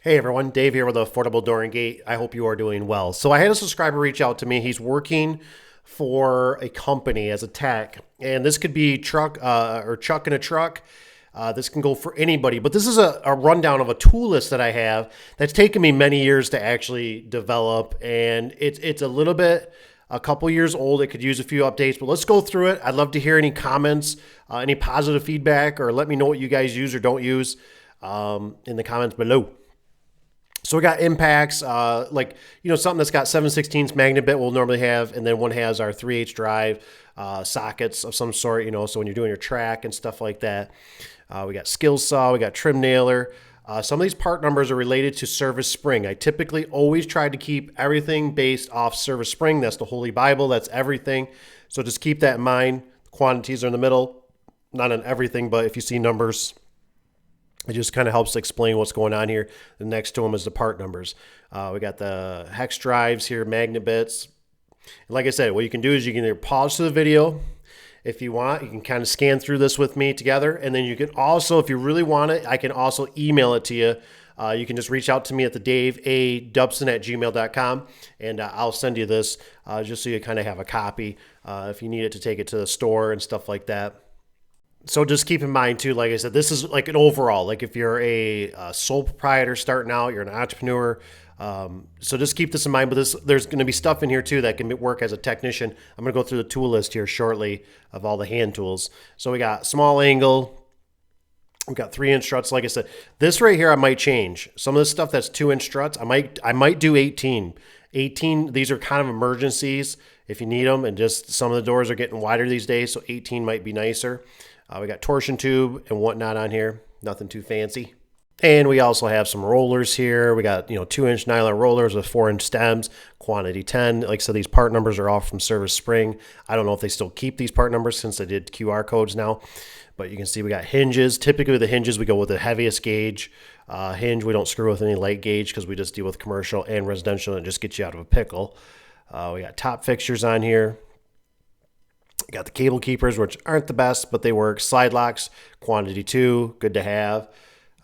Hey everyone, Dave here with Affordable Door and Gate. I hope you are doing well. So I had a subscriber reach out to me. He's working for a company as a tech, and this could be truck or chuck in a truck. This can go for anybody, but this is a rundown of a tool list that I have that's taken me many years to actually develop, and it's a couple years old. It could use a few updates, but let's go through it. I'd love to hear any comments, any positive feedback, or let me know what you guys use or don't use in the comments below. So we got impacts, something that's got 7/16 magnet bit we'll normally have, and then one has our 3/8 drive sockets of some sort, so when you're doing your track and stuff like that. We got skill saw, we got trim nailer. Some of these part numbers are related to service spring. I typically always try to keep everything based off service spring. That's the Holy Bible, that's everything. So just keep that in mind. Quantities are in the middle, not on everything, but if you see numbers, it just kind of helps explain what's going on here. The next to them is the part numbers. We got the hex drives here, magnet bits. And like I said, what you can do is you can either pause to the video if you want. You can kind of scan through this with me together. And then you can also, if you really want it, I can also email it to you. You can just reach out to me at the Daveadubson@gmail.com, and I'll send you this just so you kind of have a copy if you need it to take it to the store and stuff like that. So just keep in mind too, like I said, this is like an overall, like if you're a sole proprietor starting out, you're an entrepreneur. So just keep this in mind, but there's going to be stuff in here too that can work as a technician. I'm going to go through the tool list here shortly of all the hand tools. So we got small angle. We've got 3-inch struts. Like I said, this right here, I might change some of this stuff. That's 2-inch struts. I might do 18. These are kind of emergencies if you need them. And just some of the doors are getting wider these days. So 18 might be nicer. We got torsion tube and whatnot on here. Nothing too fancy. And we also have some rollers here. We got 2-inch nylon rollers with 4-inch stems, quantity 10. Like I said, these part numbers are all from Service Spring. I don't know if they still keep these part numbers since they did QR codes now. But you can see we got hinges. Typically with the hinges, we go with the heaviest gauge hinge. We don't screw with any light gauge because we just deal with commercial and residential and it just gets you out of a pickle. We got top fixtures on here. Got the cable keepers, which aren't the best, but they work. Slide locks, quantity 2, good to have.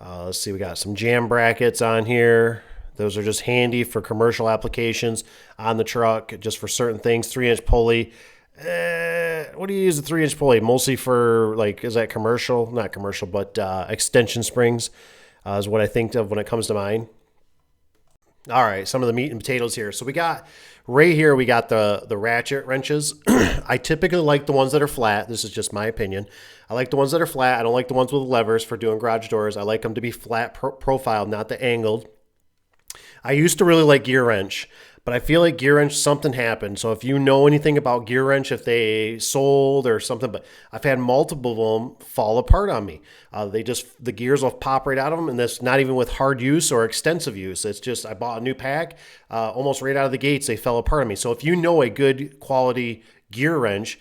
Let's see, we got some jam brackets on here. Those are just handy for commercial applications on the truck, just for certain things. 3-inch pulley. What do you use a 3-inch pulley? Mostly for, is that commercial? Not commercial, but extension springs is what I think of when it comes to mine. All right, some of the meat and potatoes here. So we got right here, we got the ratchet wrenches. I typically like the ones that are flat. This is just my opinion. I like the ones that are flat. I don't like the ones with levers for doing garage doors. I like them to be flat profile, not the angled. I used to really like gear wrench, but I feel like gear wrench, something happened. So if you know anything about gear wrench, if they sold or something, but I've had multiple of them fall apart on me. The gears will pop right out of them, and that's not even with hard use or extensive use. It's just, I bought a new pack, almost right out of the gates, they fell apart on me. So if you know a good quality gear wrench,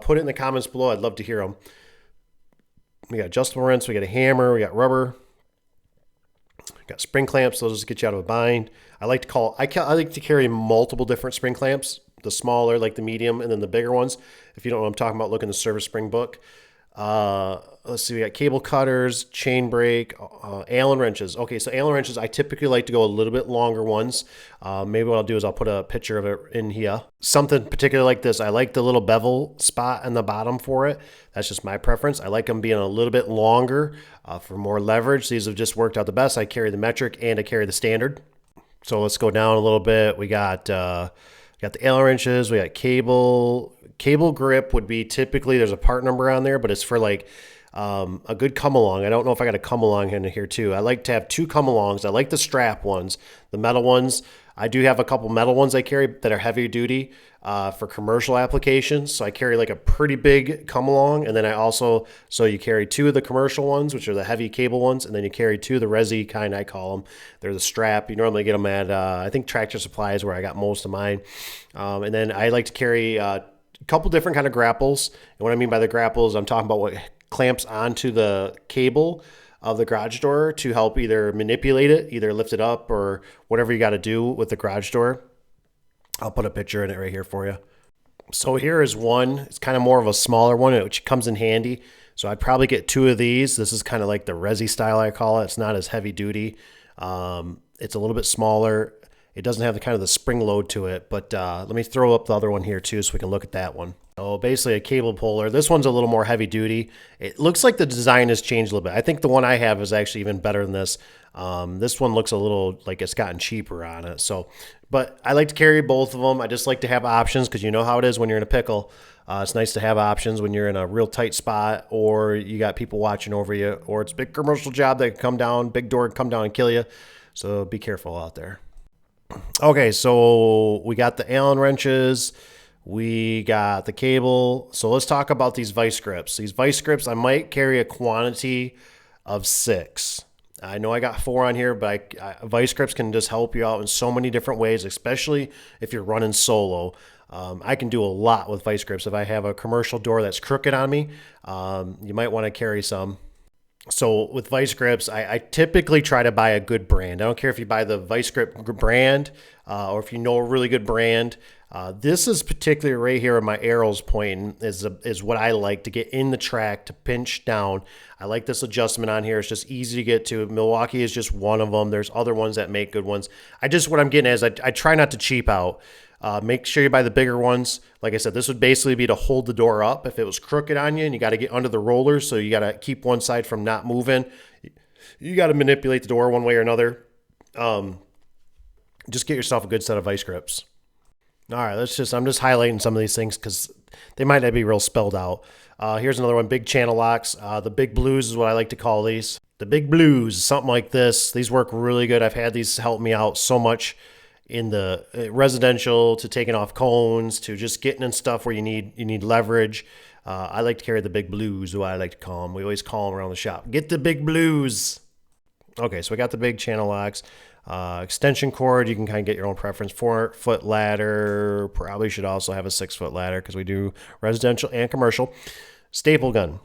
put it in the comments below. I'd love to hear them. We got adjustable wrench, we got a hammer, we got rubber. Got spring clamps. Those just get you out of a bind. I like to carry multiple different spring clamps. The smaller, like the medium, and then the bigger ones. If you don't know what I'm talking about, look in the Service Spring book. Let's see. We got cable cutters, chain brake, Allen wrenches. Okay, so Allen wrenches, I typically like to go a little bit longer ones. Maybe what I'll do is I'll put a picture of it in here. Something particular like this. I like the little bevel spot on the bottom for it. That's just my preference. I like them being a little bit longer for more leverage. These have just worked out the best. I carry the metric and I carry the standard. So let's go down a little bit. We got the Allen wrenches. We got cable. Cable grip would be typically, there's a part number on there, but it's for a good come along. I don't know if I got a come along in here too. I like to have 2 come alongs. I like the strap ones, the metal ones. I do have a couple metal ones I carry that are heavy duty for commercial applications. So I carry like a pretty big come along. And then so you carry 2 of the commercial ones, which are the heavy cable ones. And then you carry 2 of the resi kind, I call them. They're the strap. You normally get them at, I think Tractor Supply is where I got most of mine. And then I like to carry a couple different kind of grapples. And what I mean by the grapples, I'm talking about what clamps onto the cable of the garage door to help either manipulate it, either lift it up or whatever you got to do with the garage door. I'll put a picture in it right here for you. So here is one. It's kind of more of a smaller one, which comes in handy. So I'd probably get 2 of these. This is kind of like the resi style, I call it. It's not as heavy duty. It's a little bit smaller. It doesn't have the kind of the spring load to it, but let me throw up the other one here too so we can look at that one. So basically a cable puller. This one's a little more heavy duty. It looks like the design has changed a little bit. I think the one I have is actually even better than this. This one looks a little like it's gotten cheaper on it. So, but I like to carry both of them. I just like to have options because you know how it is when you're in a pickle. It's nice to have options when you're in a real tight spot or you got people watching over you or it's a big commercial job that can come down, big door can come down and kill you. So be careful out there. Okay, so we got the Allen wrenches. We got the cable. So let's talk about these vice grips. These vice grips, I might carry a quantity of 6. I know I got 4 on here, but vice grips can just help you out in so many different ways, especially if you're running solo. I can do a lot with vice grips. If I have a commercial door that's crooked on me, you might want to carry some. So with vice grips, I typically try to buy a good brand. I don't care if you buy the vice grip brand or if you know a really good brand. This is particularly right here where my arrow's pointing is what I like to get in the track to pinch down. I like this adjustment on here. It's just easy to get to. Milwaukee is just one of them. There's other ones that make good ones. What I'm getting at is I try not to cheap out. Make sure you buy the bigger ones. Like I said, this would basically be to hold the door up if it was crooked on you and you got to get under the rollers. So you got to keep one side from not moving. You got to manipulate the door one way or another. Just get yourself a good set of vice grips. All right, I'm just highlighting some of these things because they might not be real spelled out. Here's another one, big channel locks. The big blues is what I like to call these. The big blues, something like this. These work really good. I've had these help me out so much in the residential to taking off cones to just getting in stuff where you need leverage. I like to carry the big blues, what I like to call them. We always call them around the shop. Get the big blues. Okay, so we got the big channel locks. Extension cord, you can kind of get your own preference. 4-foot ladder, probably should also have a 6-foot ladder because we do residential and commercial. Staple gun.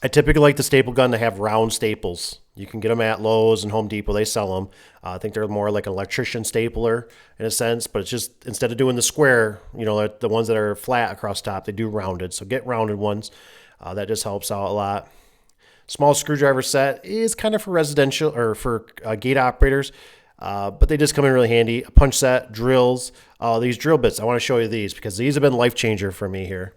I typically like the staple gun to have round staples. You can get them at Lowe's and Home Depot. They sell them. I think they're more like an electrician stapler in a sense, but it's just instead of doing the square, the ones that are flat across top, they do rounded. So get rounded ones. That just helps out a lot. Small screwdriver set is kind of for residential or for gate operators, but they just come in really handy. A punch set, drills, these drill bits. I want to show you these because these have been life changer for me here.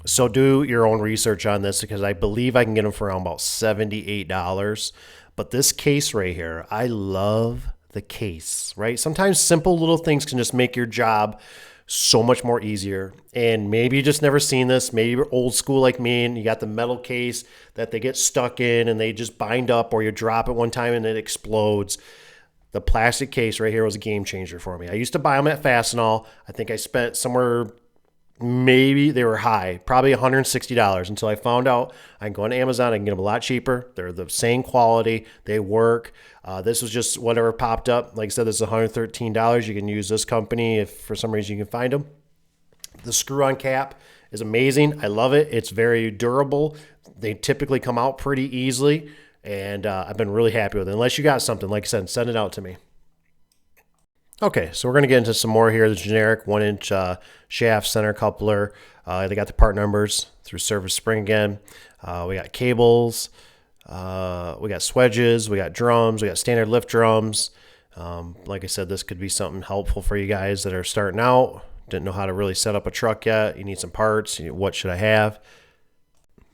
So do your own research on this because I believe I can get them for around about $78. But this case right here, I love the case, right? Sometimes simple little things can just make your job so much more easier. And maybe you just never seen this. Maybe you're old school like me and you got the metal case that they get stuck in and they just bind up or you drop it one time and it explodes. The plastic case right here was a game changer for me. I used to buy them at Fastenal. I think I spent somewhere, maybe they were high, probably $160 until I found out I can go on Amazon. I can get them a lot cheaper. They're the same quality. They work. This was just whatever popped up. Like I said, this is $113. You can use this company if for some reason you can find them. The screw-on cap is amazing. I love it. It's very durable. They typically come out pretty easily, and I've been really happy with it. Unless you got something, like I said, send it out to me. Okay, so we're going to get into some more here. The generic 1-inch shaft center coupler. They got the part numbers through Service Spring again. We got cables. We got swedges. We got drums. We got standard lift drums. Like I said, this could be something helpful for you guys that are starting out. Didn't know how to really set up a truck yet. You need some parts. What should I have?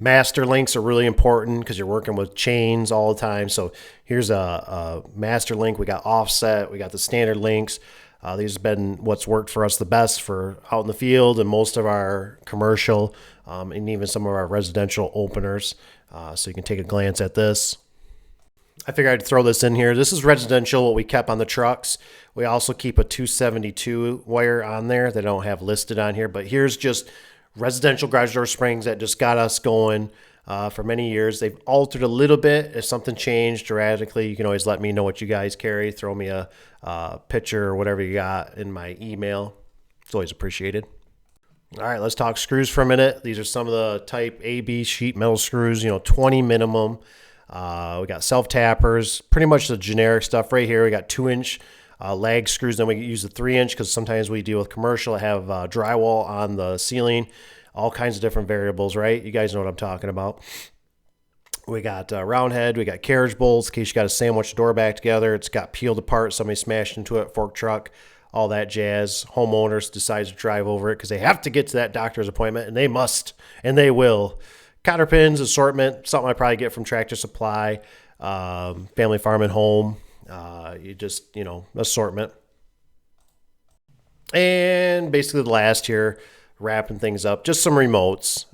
Master links are really important because you're working with chains all the time. So here's a master link. We got offset. We got the standard links. These have been what's worked for us the best for out in the field and most of our commercial and even some of our residential openers. So you can take a glance at this. I figured I'd throw this in here. This is residential, what we kept on the trucks. We also keep a 272 wire on there that I don't have listed on here. But here's just residential garage door springs that just got us going for many years. They've altered a little bit. If something changed dramatically, you can always let me know what you guys carry. Throw me a picture or whatever you got in my email. It's always appreciated. All right, let's talk screws for a minute. These are some of the type AB sheet metal screws, 20 minimum. We got self-tappers, pretty much the generic stuff right here. We got 2-inch lag screws. Then we use the 3-inch because sometimes we deal with commercial. I have drywall on the ceiling, all kinds of different variables, right? You guys know what I'm talking about. We got round head. We got carriage bolts in case you got to sandwich the door back together. It's got peeled apart. Somebody smashed into it, fork truck, all that jazz. Homeowners decide to drive over it because they have to get to that doctor's appointment, and they must, and they will. Cotter pins, assortment, something I probably get from Tractor Supply, Family Farm and Home. Assortment. And basically the last here, wrapping things up, just some remotes.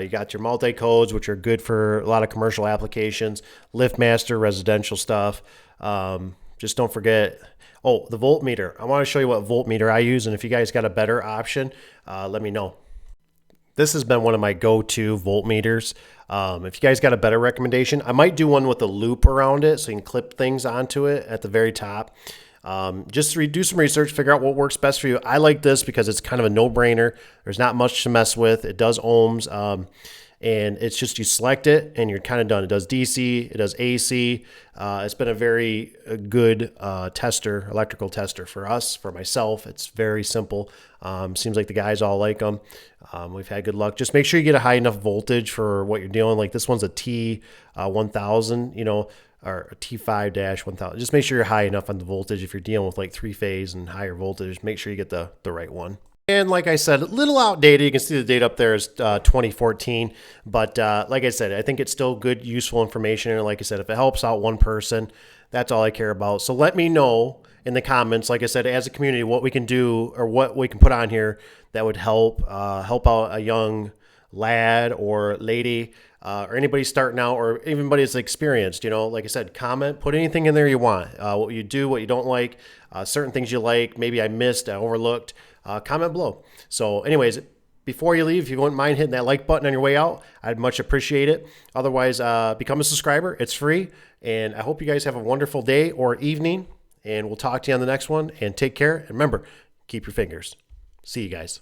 You got your multi-codes, which are good for a lot of commercial applications, LiftMaster, residential stuff. Just don't forget, the voltmeter. I want to show you what voltmeter I use, and if you guys got a better option, let me know. This has been one of my go-to voltmeters. If you guys got a better recommendation, I might do one with a loop around it so you can clip things onto it at the very top. Just do some research, figure out what works best for you. I like this because it's kind of a no-brainer. There's not much to mess with. It does ohms, and it's just you select it and you're kind of done. It does DC, it does AC. It's been a very good electrical tester for us, for myself. It's very simple. Seems like the guys all like them. We've had good luck. Just make sure you get a high enough voltage for what you're dealing. Like this one's a T1000, or a T5-1000. Just make sure you're high enough on the voltage. If you're dealing with like 3-phase and higher voltage, make sure you get the right one. And like I said, a little outdated. You can see the date up there is 2014. But like I said, I think it's still good, useful information. And like I said, if it helps out one person, that's all I care about. So let me know in the comments, like I said, as a community, what we can do or what we can put on here that would help out a young lad or lady, or anybody starting out, or anybody that's experienced. Like I said, comment, put anything in there you want, what you do, what you don't like, certain things you like, maybe I missed, I overlooked, comment below. So anyways, before you leave, if you wouldn't mind hitting that like button on your way out, I'd much appreciate it. Otherwise, become a subscriber. It's free. And I hope you guys have a wonderful day or evening, and we'll talk to you on the next one, and take care. And remember, keep your fingers. See you guys.